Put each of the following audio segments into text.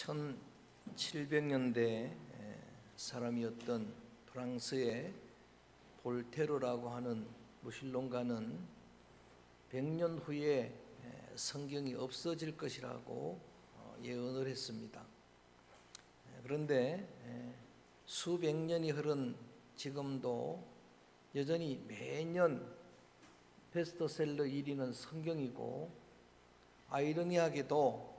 1700년대 사람이었던 프랑스의 볼테르라고 하는 무신론가는 100년 후에 성경이 없어질 것이라고 예언을 했습니다. 그런데 수백 년이 흐른 지금도 여전히 매년 베스트셀러 1위는 성경이고, 아이러니하게도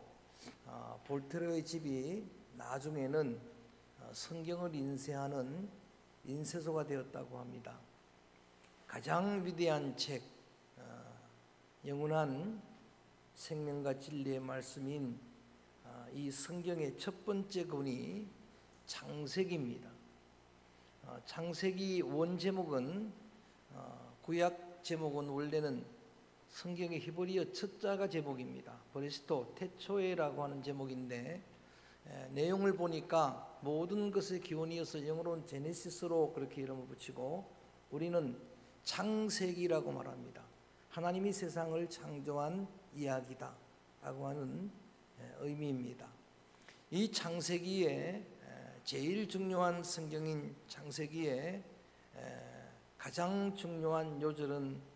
볼테르의 집이 나중에는 성경을 인쇄하는 인쇄소가 되었다고 합니다. 가장 위대한 책, 영원한 생명과 진리의 말씀인 이 성경의 첫 번째 권이 창세기입니다. 창세기 원 제목은, 구약 제목은 원래는 성경의 히브리어 첫 자가 제목입니다. 브레시토 태초에라고 하는 제목인데, 내용을 보니까 모든 것의 기원이어서 영어로는 제네시스로 그렇게 이름을 붙이고, 우리는 창세기라고 말합니다. 하나님이 세상을 창조한 이야기다 라고 하는 의미입니다. 이 창세기에 제일 중요한 성경인 창세기에 가장 중요한 요절은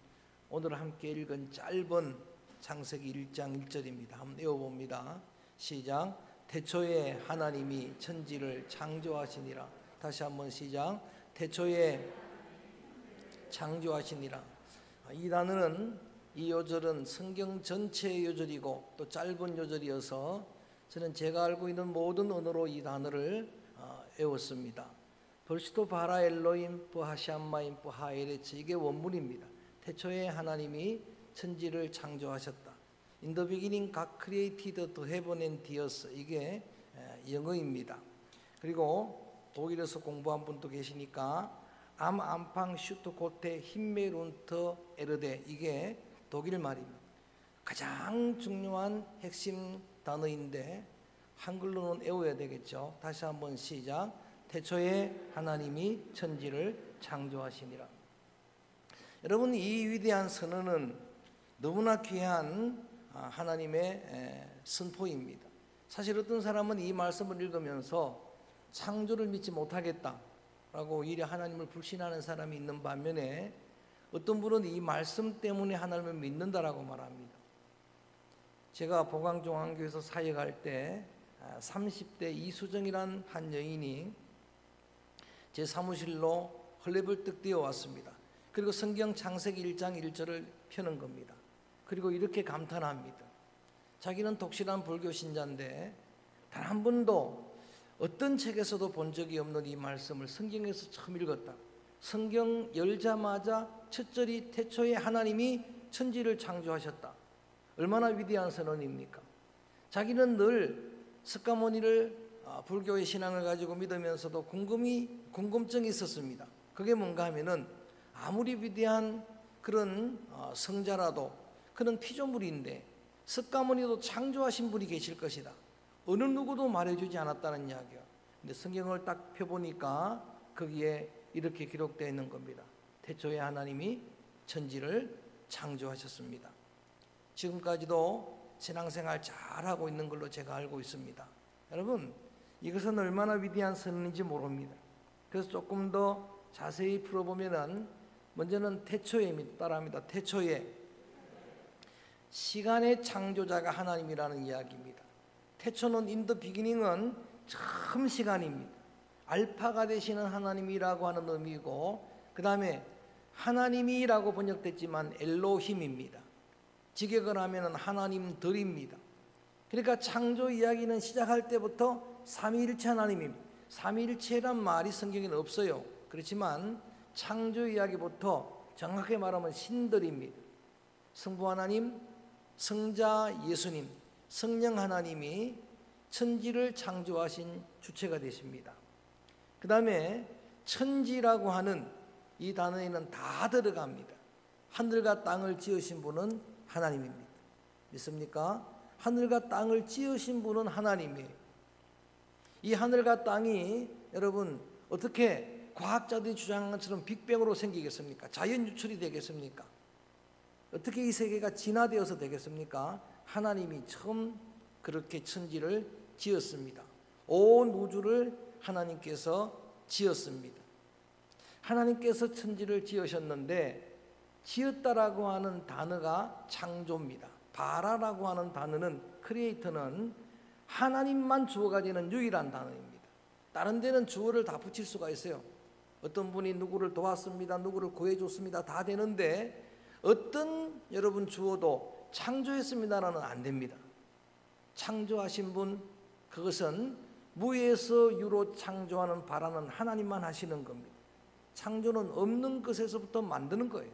오늘 함께 읽은 짧은 창세기 1장 1절입니다. 한번 외워봅니다. 시작. 태초에 하나님이 천지를 창조하시니라. 다시 한번 시작. 태초에 창조하시니라. 이 단어는, 이 요절은 성경 전체의 요절이고 또 짧은 요절이어서 저는 제가 알고 있는 모든 언어로 이 단어를 외웠습니다. 벌시토 바라 엘로임 부하샴마임 부하에레츠, 이게 원문입니다. 태초에 하나님이 천지를 창조하셨다. In the beginning God created the heaven and the earth, 이게 영어입니다. 그리고 독일에서 공부한 분도 계시니까 암 안팡 슈트 고테 힘메룬터 에르데, 이게 독일 말입니다. 가장 중요한 핵심 단어인데 한글로는 외워야 되겠죠. 다시 한번 시작. 태초에 하나님이 천지를 창조하시니라. 여러분, 이 위대한 선언은 너무나 귀한 하나님의 선포입니다. 사실 어떤 사람은 이 말씀을 읽으면서 창조를 믿지 못하겠다라고 오히려 하나님을 불신하는 사람이 있는 반면에, 어떤 분은 이 말씀 때문에 하나님을 믿는다라고 말합니다. 제가 보광종안교에서 사역할 때 30대 이수정이란 한 여인이 제 사무실로 헐레벌떡 뛰어왔습니다. 그리고 성경 창세기 1장 1절을 펴는 겁니다. 그리고 이렇게 감탄합니다. 자기는 독실한 불교 신자인데 단 한 번도 어떤 책에서도 본 적이 없는 이 말씀을 성경에서 처음 읽었다. 성경 열자마자 첫 절이 태초에 하나님이 천지를 창조하셨다. 얼마나 위대한 선언입니까? 자기는 늘 석가모니를 불교의 신앙을 가지고 믿으면서도 궁금증이 있었습니다. 그게 뭔가 하면은, 아무리 위대한 그런 성자라도 그는 피조물인데 석가모니도 창조하신 분이 계실 것이다. 어느 누구도 말해주지 않았다는 이야기야. 근데 성경을 딱 펴보니까 거기에 이렇게 기록되어 있는 겁니다. 태초에 하나님이 천지를 창조하셨습니다. 지금까지도 신앙생활 잘하고 있는 걸로 제가 알고 있습니다. 여러분, 이것은 얼마나 위대한 선언인지 모릅니다. 그래서 조금 더 자세히 풀어보면은, 먼저는 태초에입니다. 따라합니다. 태초에. 시간의 창조자가 하나님이라는 이야기입니다. 태초는 in the beginning은 처음 시간입니다. 알파가 되시는 하나님이라고 하는 의미고, 그 다음에 하나님이라고 번역됐지만 엘로힘입니다. 직역을 하면 하나님들입니다. 그러니까 창조 이야기는 시작할 때부터 삼위일체 하나님입니다. 삼위일체란 말이 성경에는 없어요. 그렇지만 창조 이야기부터 정확하게 말하면 신들입니다. 성부 하나님, 성자 예수님, 성령 하나님이 천지를 창조하신 주체가 되십니다. 그 다음에 천지라고 하는 이 단어에는 다 들어갑니다. 하늘과 땅을 지으신 분은 하나님입니다. 믿습니까? 하늘과 땅을 지으신 분은 하나님이에요. 이 하늘과 땅이 여러분 어떻게 과학자들이 주장한 것처럼 빅뱅으로 생기겠습니까? 자연 유출이 되겠습니까? 어떻게 이 세계가 진화되어서 되겠습니까? 하나님이 처음 그렇게 천지를 지었습니다. 온 우주를 하나님께서 지었습니다. 하나님께서 천지를 지으셨는데 지었다라고 하는 단어가 창조입니다. 바라라고 하는 단어는 크리에이터는 하나님만 주어 가지는 유일한 단어입니다. 다른 데는 주어를 다 붙일 수가 있어요. 어떤 분이 누구를 도왔습니다, 누구를 구해줬습니다 다 되는데 어떤 여러분 주어도 창조했습니다라는 안 됩니다. 창조하신 분, 그것은 무에서 유로 창조하는 바라는 하나님만 하시는 겁니다. 창조는 없는 것에서부터 만드는 거예요.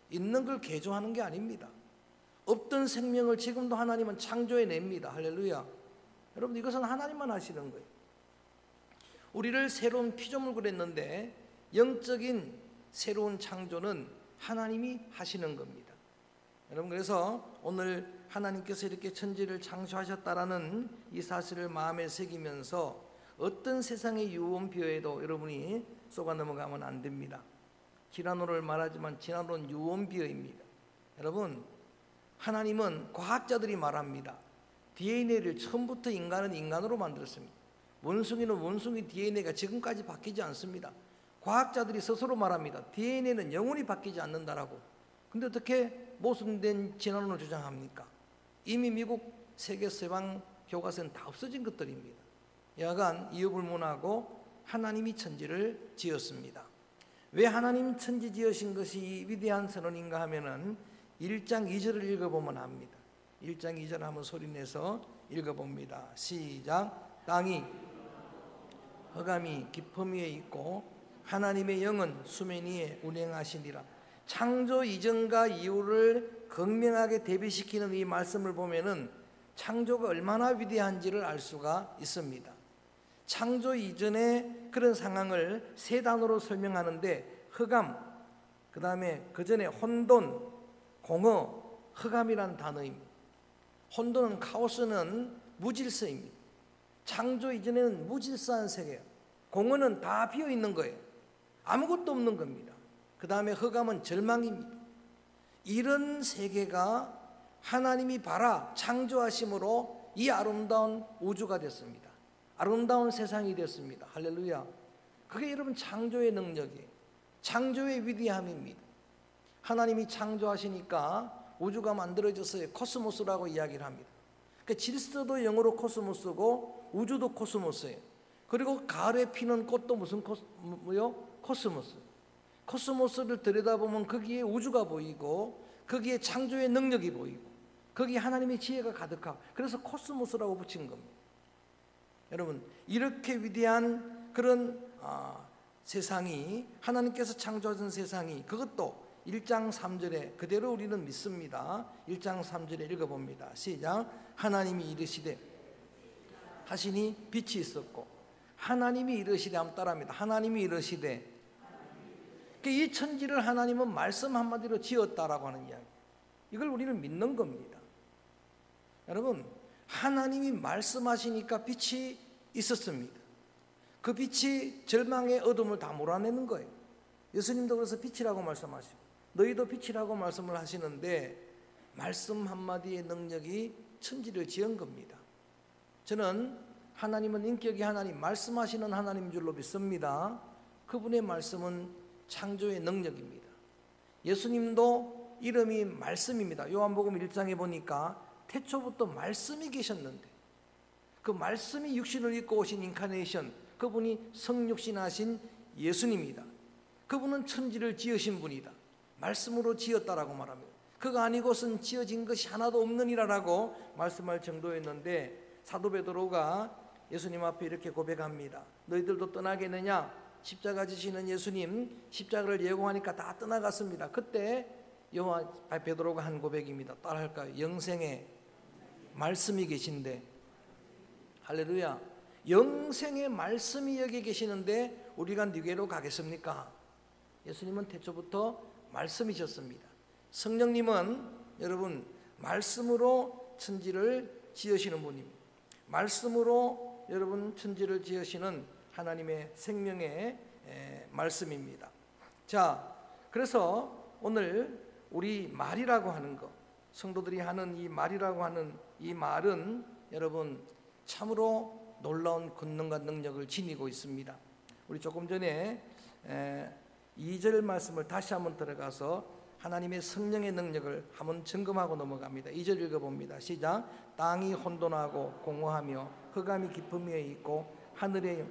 있는 걸 개조하는 게 아닙니다. 없던 생명을 지금도 하나님은 창조해냅니다. 할렐루야. 여러분, 이것은 하나님만 하시는 거예요. 우리를 새로운 피조물 그랬는데 영적인 새로운 창조는 하나님이 하시는 겁니다. 여러분, 그래서 오늘 하나님께서 이렇게 천지를 창조하셨다라는 이 사실을 마음에 새기면서 어떤 세상의 유언비어에도 여러분이 쏘가 넘어가면 안 됩니다. 티라노를 말하지만 티라노는 유언비어입니다. 여러분, 하나님은 과학자들이 말합니다. DNA를 처음부터 인간은 인간으로 만들었습니다. 원숭이는 원숭이 DNA가 지금까지 바뀌지 않습니다. 과학자들이 스스로 말합니다. DNA는 영원히 바뀌지 않는다라고. 근데 어떻게 모순된 진화론을 주장합니까? 이미 미국 세계 서방 교과서는 다 없어진 것들입니다. 여하간 이유불문하고 하나님이 천지를 지었습니다. 왜 하나님 천지 지으신 것이 위대한 선언인가 하면은 1장 2절을 읽어보면 압니다. 1장 2절 한번 소리내서 읽어봅니다. 시작. 땅이 흑암이 깊음 위에 있고 하나님의 영은 수면 위에 운행하시니라. 창조 이전과 이후를 극명하게 대비시키는 이 말씀을 보면은 창조가 얼마나 위대한지를 알 수가 있습니다. 창조 이전의 그런 상황을 세 단어로 설명하는데 흑암, 그 다음에 그 전에 혼돈, 공허, 흑암이라는 단어입니다. 혼돈은 카오스는 무질서입니다. 창조 이전에는 무질서한 세계예요. 공허는 다 비어 있는 거예요. 아무것도 없는 겁니다. 그 다음에 흑암은 절망입니다. 이런 세계가 하나님이 바라 창조하심으로 이 아름다운 우주가 됐습니다. 아름다운 세상이 됐습니다. 할렐루야. 그게 여러분 창조의 능력이에요. 창조의 위대함입니다. 하나님이 창조하시니까 우주가 만들어졌어요. 코스모스라고 이야기를 합니다. 그러니까 질서도 영어로 코스모스고 우주도 코스모스예요. 그리고 가을에 피는 꽃도 무슨 코스모스. 코스모스를 들여다보면 거기에 우주가 보이고 거기에 창조의 능력이 보이고 거기에 하나님의 지혜가 가득하고 그래서 코스모스라고 붙인 겁니다. 여러분, 이렇게 위대한 그런 세상이 하나님께서 창조하신 세상이 그것도 1장 3절에 그대로 우리는 믿습니다. 1장 3절에 읽어봅니다. 시작. 하나님이 이르시되 하시니 빛이 있었고 하나님이 이르시되 하면 따라합니다. 하나님이 이르시되 이 천지를 하나님은 말씀 한마디로 지었다라고 하는 이야기. 이걸 우리는 믿는 겁니다. 여러분, 하나님이 말씀하시니까 빛이 있었습니다. 그 빛이 절망의 어둠을 다 몰아내는 거예요. 예수님도 그래서 빛이라고 말씀하시고 너희도 빛이라고 말씀을 하시는데 말씀 한마디의 능력이 천지를 지은 겁니다. 저는 하나님은 인격이 하나님, 말씀하시는 하나님인 줄로 믿습니다. 그분의 말씀은 창조의 능력입니다. 예수님도 이름이 말씀입니다. 요한복음 1장에 보니까 태초부터 말씀이 계셨는데 그 말씀이 육신을 입고 오신 인카네이션, 그분이 성육신하신 예수님이다. 그분은 천지를 지으신 분이다. 말씀으로 지었다라고 말합니다. 그가 아니고선 지어진 것이 하나도 없느니라라고 말씀할 정도였는데 사도 베드로가 예수님 앞에 이렇게 고백합니다. 너희들도 떠나겠느냐? 십자가 지시는 예수님 십자가를 예고하니까 다 떠나갔습니다. 그때 베드로가 한 고백입니다. 따라할까요? 영생의 말씀이 계신데, 할렐루야. 영생의 말씀이 여기 계시는데 우리가 누구로 가겠습니까? 예수님은 태초부터 말씀이셨습니다. 성령님은 여러분 말씀으로 천지를 지으시는 분입니다. 말씀으로 여러분 천지를 지으시는 하나님의 생명의 말씀입니다. 자, 그래서 오늘 우리 말이라고 하는 것, 성도들이 하는 이 말이라고 하는 이 말은 여러분 참으로 놀라운 권능과 능력을 지니고 있습니다. 우리 조금 전에 2절 말씀을 다시 한번 들어가서 하나님의 성령의 능력을 한번 점검하고 넘어갑니다. 2절 읽어봅니다. 시작. 땅이 혼돈하고 공허하며 흑암이 깊음 위에 있고 하늘의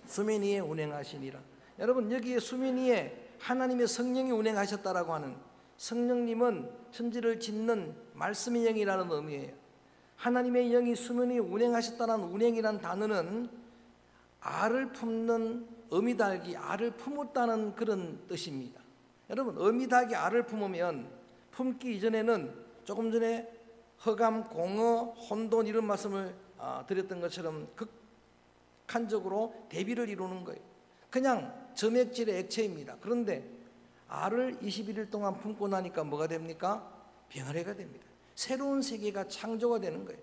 수면 위에 운행하시니라. 여러분, 여기에 수면 위에 하나님의 성령이 운행하셨다라고 하는, 성령님은 천지를 짓는 말씀의 영이라는 의미예요. 하나님의 영이 수면 위에 운행하셨다는 운행이라는 단어는 알을 품는 어미닭이 알을 품었다는 그런 뜻입니다. 여러분, 어미닭이 알을 품으면 품기 이전에는 조금 전에 흑암, 공허, 혼돈 이런 말씀을 드렸던 것처럼 극한적으로 대비를 이루는 거예요. 그냥 점액질의 액체입니다. 그런데 알을 21일 동안 품고 나니까 뭐가 됩니까? 병아리가 됩니다. 새로운 세계가 창조가 되는 거예요.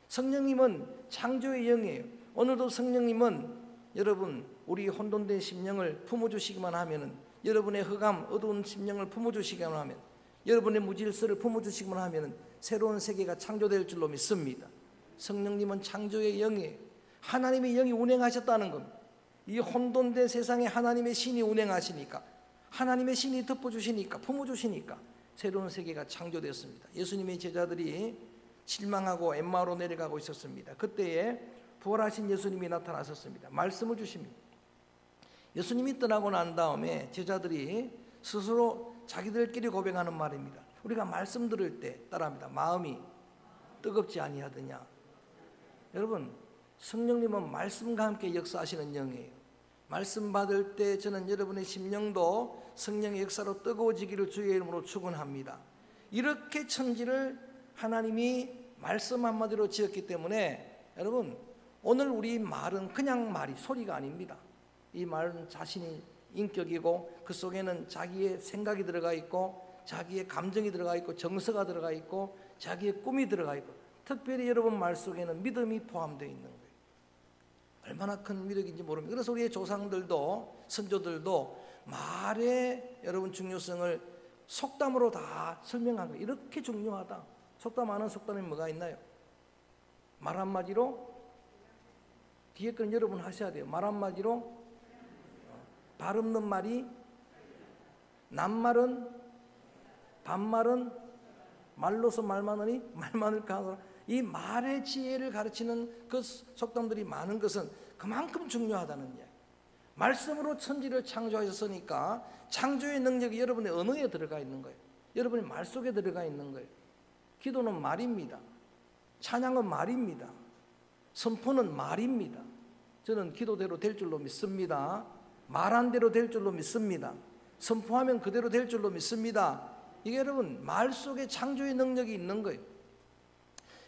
성령님은 창조의 영이에요. 오늘도 성령님은 여러분, 우리 혼돈된 심령을 품어주시기만 하면은, 여러분의 흑암, 어두운 심령을 품어주시기만 하면, 여러분의 무질서를 품어주시기만 하면은 새로운 세계가 창조될 줄로 믿습니다. 성령님은 창조의 영이에요. 하나님의 영이 운행하셨다는 겁니다. 이 혼돈된 세상에 하나님의 신이 운행하시니까, 하나님의 신이 덮어주시니까, 품어주시니까 새로운 세계가 창조되었습니다. 예수님의 제자들이 실망하고 엠마오로 내려가고 있었습니다. 그때에 부활하신 예수님이 나타나셨습니다. 말씀을 주십니다. 예수님이 떠나고 난 다음에 제자들이 스스로 자기들끼리 고백하는 말입니다. 우리가 말씀 들을 때 따라합니다. 마음이 뜨겁지 아니하더냐. 여러분, 성령님은 말씀과 함께 역사하시는 영이에요. 말씀 받을 때 저는 여러분의 심령도 성령의 역사로 뜨거워지기를 주의 이름으로 축원합니다. 이렇게 천지를 하나님이 말씀 한마디로 지었기 때문에 여러분, 오늘 우리 말은 그냥 말이, 소리가 아닙니다. 이 말은 자신이 인격이고 그 속에는 자기의 생각이 들어가 있고 자기의 감정이 들어가 있고 정서가 들어가 있고 자기의 꿈이 들어가 있고, 특별히 여러분 말 속에는 믿음이 포함되어 있는 거예요. 얼마나 큰 위력인지 모릅니다. 그래서 우리의 조상들도 선조들도 말의 여러분 중요성을 속담으로 다 설명한 거예요. 이렇게 중요하다. 속담 아는 속담이 뭐가 있나요? 말 한마디로, 뒤에 건 여러분 하셔야 돼요. 말 한마디로 발 없는 말이, 낱말은, 반말은 말로서 말 많으니 말 많을까 하노라. 이 말의 지혜를 가르치는 그 속담들이 많은 것은 그만큼 중요하다는 이야기. 말씀으로 천지를 창조하셨으니까 창조의 능력이 여러분의 언어에 들어가 있는 거예요. 여러분의 말 속에 들어가 있는 거예요. 기도는 말입니다. 찬양은 말입니다. 선포는 말입니다. 저는 기도대로 될 줄로 믿습니다. 말한 대로 될 줄로 믿습니다. 선포하면 그대로 될 줄로 믿습니다. 이게 여러분 말 속에 창조의 능력이 있는 거예요.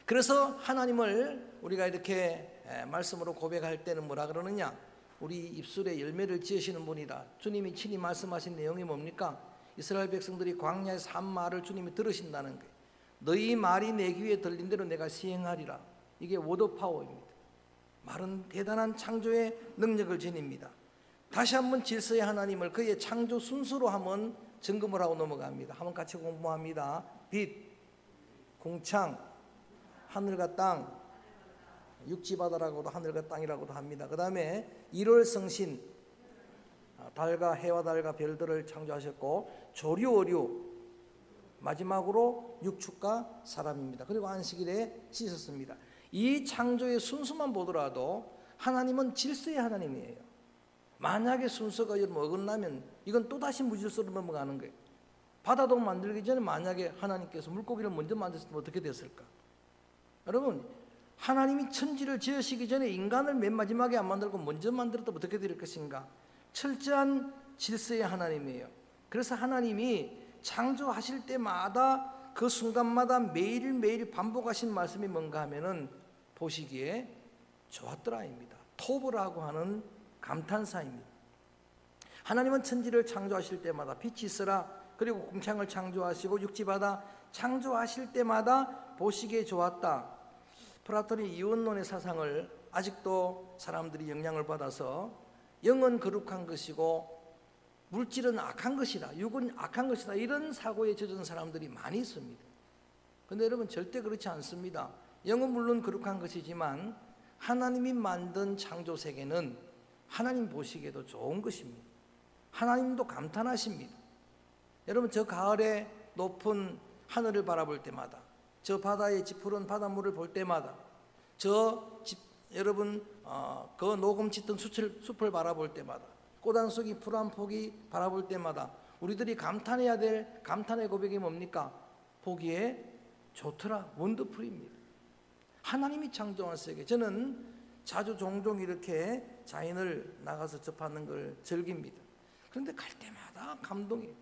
그래서 하나님을 우리가 이렇게 말씀으로 고백할 때는 뭐라 그러느냐? 우리 입술에 열매를 지으시는 분이다. 주님이 친히 말씀하신 내용이 뭡니까? 이스라엘 백성들이 광야에서 한 말을 주님이 들으신다는 거예요. 너희 말이 내 귀에 들린 대로 내가 시행하리라. 이게 워드 파워입니다. 말은 대단한 창조의 능력을 지닙니다. 다시 한번 질서의 하나님을 그의 창조 순수로 한번 점검을 하고 넘어갑니다. 한번 같이 공부합니다. 빛, 궁창, 하늘과 땅, 육지바다라고도 하늘과 땅이라고도 합니다. 그 다음에 일월성신, 달과 해와 달과 별들을 창조하셨고, 조류어류, 마지막으로 육축과 사람입니다. 그리고 안식일에 씻었습니다. 이 창조의 순수만 보더라도 하나님은 질서의 하나님이에요. 만약에 순서가 여러분 어긋나면 이건 또다시 무질서로 넘어가는 거예요. 바다도 만들기 전에 만약에 하나님께서 물고기를 먼저 만드셨으면 어떻게 됐을까? 여러분, 하나님이 천지를 지으시기 전에 인간을 맨 마지막에 안 만들고 먼저 만들었다면 어떻게 될 것인가? 철저한 질서의 하나님이에요. 그래서 하나님이 창조하실 때마다 그 순간마다 매일매일 반복하신 말씀이 뭔가 하면은 보시기에 좋았더라입니다. 토브라고 하는 감탄사입니다. 하나님은 천지를 창조하실 때마다 빛이 있으라, 그리고 궁창을 창조하시고 육지바다 창조하실 때마다 보시기에 좋았다. 플라톤의 이원론의 사상을 아직도 사람들이 영향을 받아서 영은 거룩한 것이고 물질은 악한 것이다, 육은 악한 것이다, 이런 사고에 젖은 사람들이 많이 있습니다. 그런데 여러분 절대 그렇지 않습니다. 영은 물론 거룩한 것이지만 하나님이 만든 창조 세계는 하나님 보시기에도 좋은 것입니다. 하나님도 감탄하십니다. 여러분, 저 가을에 높은 하늘을 바라볼 때마다, 저 바다의 짙푸른 바닷물을 볼 때마다, 여러분 그 녹음 짙은 숲을 바라볼 때마다, 꽃한 속이 풀 한 폭이 바라볼 때마다 우리들이 감탄해야 될 감탄의 고백이 뭡니까? 보기에 좋더라, 원더풀입니다. 하나님이 창조한 세계. 저는 자주 종종 이렇게 자연을 나가서 접하는 걸 즐깁니다. 그런데 갈 때마다 감동이에요.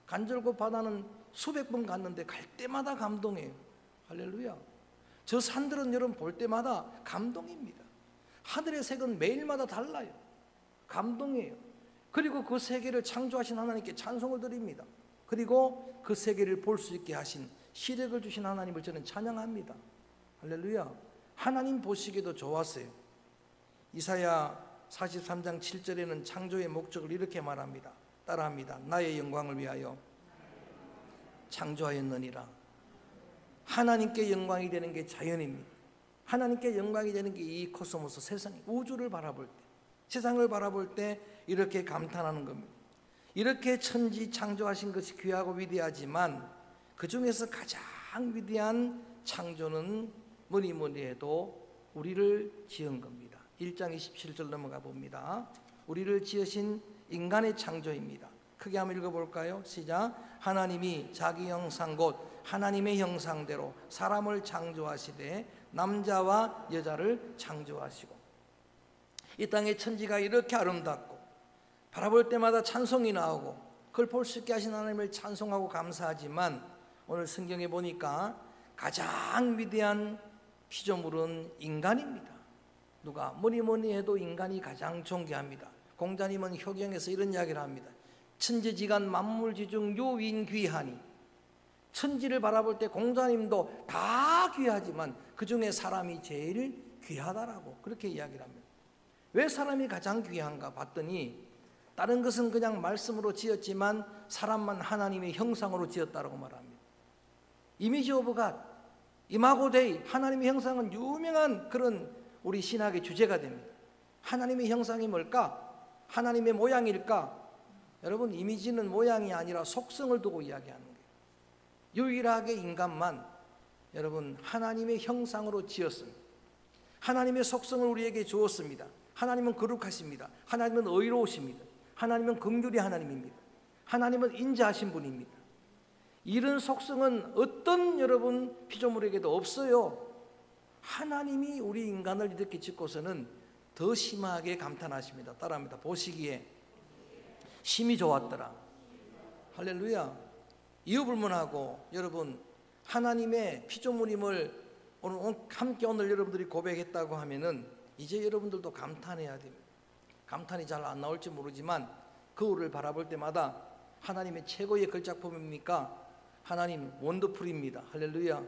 간절고 바다는 수백 번 갔는데 갈 때마다 감동이에요. 할렐루야. 저 산들은 여러분 볼 때마다 감동입니다. 하늘의 색은 매일마다 달라요. 감동이에요. 그리고 그 세계를 창조하신 하나님께 찬송을 드립니다. 그리고 그 세계를 볼 수 있게 하신, 시력을 주신 하나님을 저는 찬양합니다. 할렐루야. 하나님 보시기에도 좋았어요. 이사야 43장 7절에는 창조의 목적을 이렇게 말합니다. 따라합니다. 나의 영광을 위하여 창조하였느니라. 하나님께 영광이 되는 게 자연입니다. 하나님께 영광이 되는 게 이 코스모스, 세상, 우주를 바라볼 때, 세상을 바라볼 때 이렇게 감탄하는 겁니다. 이렇게 천지 창조하신 것이 귀하고 위대하지만 그 중에서 가장 위대한 창조는 뭐니 해도 우리를 지은 겁니다. 1장 27절 넘어가 봅니다. 우리를 지으신 인간의 창조입니다. 크게 한번 읽어볼까요? 시작. 하나님이 자기 형상 곧 하나님의 형상대로 사람을 창조하시되 남자와 여자를 창조하시고. 이 땅의 천지가 이렇게 아름답고 바라볼 때마다 찬송이 나오고 그걸 볼 수 있게 하신 하나님을 찬송하고 감사하지만 오늘 성경에 보니까 가장 위대한 피조물은 인간입니다. 누가 뭐니 해도 인간이 가장 존귀합니다. 공자님은 효경에서 이런 이야기를 합니다. 천지지간 만물지중 요인귀하니. 천지를 바라볼 때 공자님도 다 귀하지만 그 중에 사람이 제일 귀하다라고 그렇게 이야기를 합니다. 왜 사람이 가장 귀한가 봤더니 다른 것은 그냥 말씀으로 지었지만 사람만 하나님의 형상으로 지었다라고 말합니다. 이미지 오브 갓, 이마고 데이, 하나님의 형상은 유명한 그런 우리 신학의 주제가 됩니다. 하나님의 형상이 뭘까? 하나님의 모양일까? 여러분, 이미지는 모양이 아니라 속성을 두고 이야기하는 거예요. 유일하게 인간만 여러분 하나님의 형상으로 지었습니다. 하나님의 속성을 우리에게 주었습니다. 하나님은 거룩하십니다. 하나님은 의로우십니다. 하나님은 긍휼의 하나님입니다. 하나님은 인자하신 분입니다. 이런 속성은 어떤 여러분 피조물에게도 없어요. 하나님이 우리 인간을 이렇게 짓고서는 더 심하게 감탄하십니다. 따라합니다. 보시기에 심히 좋았더라. 할렐루야. 이유불문하고 여러분 하나님의 피조물임을 오늘 여러분들이 고백했다고 하면은 이제 여러분들도 감탄해야 됩니다. 감탄이 잘 안 나올지 모르지만 거울을 바라볼 때마다 하나님의 최고의 걸작품입니까? 하나님 원더풀입니다. 할렐루야.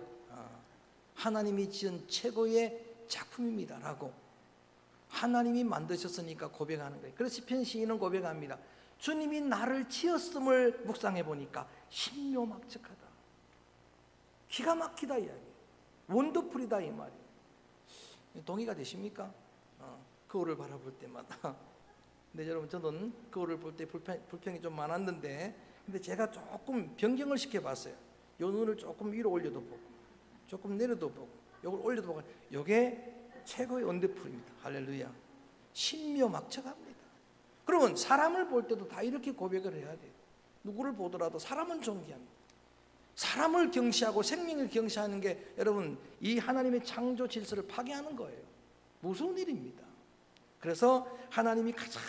하나님이 지은 최고의 작품입니다 라고 하나님이 만드셨으니까 고백하는 거예요. 그래서 시편 시인은 고백합니다. 주님이 나를 지었음을 묵상해 보니까 신묘막측하다. 기가 막히다 이야기예요. 원더풀이다 이 말이에요. 동의가 되십니까? 거울을 바라볼 때마다. 근데 여러분 저는 거울을 볼 때 불평이 좀 많았는데 근데 제가 조금 변경을 시켜봤어요. 요 눈을 조금 위로 올려도 보고 조금 내려도 보고 요걸 올려도 보고 요게 최고의 원더풀입니다. 할렐루야. 신묘막측합니다. 그러면 사람을 볼 때도 다 이렇게 고백을 해야 돼요. 누구를 보더라도 사람은 존귀합니다. 사람을 경시하고 생명을 경시하는 게 여러분 이 하나님의 창조 질서를 파괴하는 거예요. 무서운 일입니다. 그래서 하나님이 가장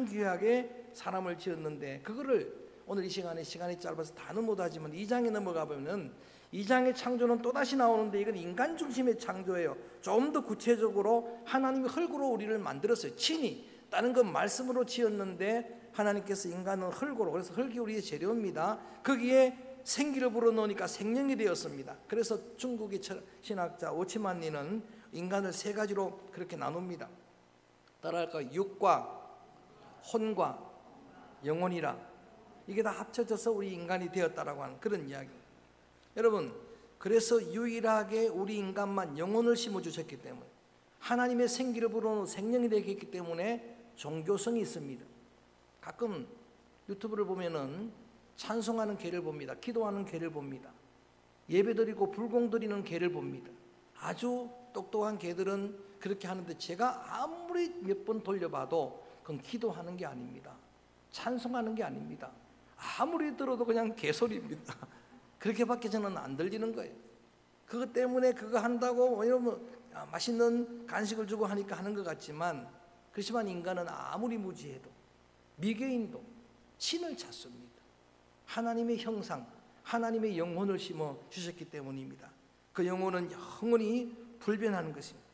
귀하게 사람을 지었는데 그거를 오늘 이 시간이 짧아서 다는 못하지만 2장에 넘어가 보면 2장의 창조는 또다시 나오는데 이건 인간 중심의 창조예요. 좀 더 구체적으로 하나님이 흙으로 우리를 만들었어요. 친히 다른 건 말씀으로 지었는데 하나님께서 인간은 흙으로, 그래서 흙이 우리의 재료입니다. 거기에 생기를 불어넣으니까 생명이 되었습니다. 그래서 중국의 신학자 오치만니는 인간을 세 가지로 그렇게 나눕니다. 따라할까요? 육과 혼과 영혼이라. 이게 다 합쳐져서 우리 인간이 되었다라고 하는 그런 이야기. 여러분 그래서 유일하게 우리 인간만 영혼을 심어주셨기 때문에, 하나님의 생기를 불어넣은 생명이 되게 했기 때문에 종교성이 있습니다. 가끔 유튜브를 보면은 찬송하는 개를 봅니다. 기도하는 개를 봅니다. 예배드리고 불공드리는 개를 봅니다. 아주 똑똑한 개들은 그렇게 하는데, 제가 아무리 몇 번 돌려봐도 그건 기도하는 게 아닙니다. 찬송하는 게 아닙니다. 아무리 들어도 그냥 개소리입니다. 그렇게밖에 저는 안 들리는 거예요. 그것 때문에 그거 한다고 맛있는 간식을 주고 하니까 하는 것 같지만, 그렇지만 인간은 아무리 무지해도, 미개인도 신을 찾습니다. 하나님의 형상, 하나님의 영혼을 심어 주셨기 때문입니다. 그 영혼은 영원히 불변하는 것입니다.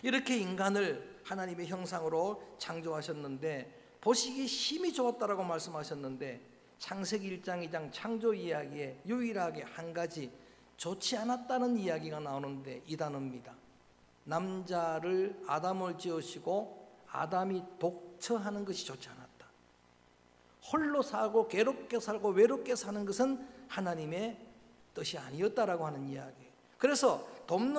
이렇게 인간을 하나님의 형상으로 창조하셨는데, 보시기 심히 좋았다라고 말씀하셨는데, 창세기 1장 2장 창조 이야기에 유일하게 한 가지 좋지 않았다는 이야기가 나오는데, 이 단어입니다. 남자를 아담을 지으시고 아담이 독처하는 것이 좋지 않았다. 홀로 살고 괴롭게 살고 외롭게 사는 것은 하나님의 뜻이 아니었다라고 하는 이야기. 그래서 돕는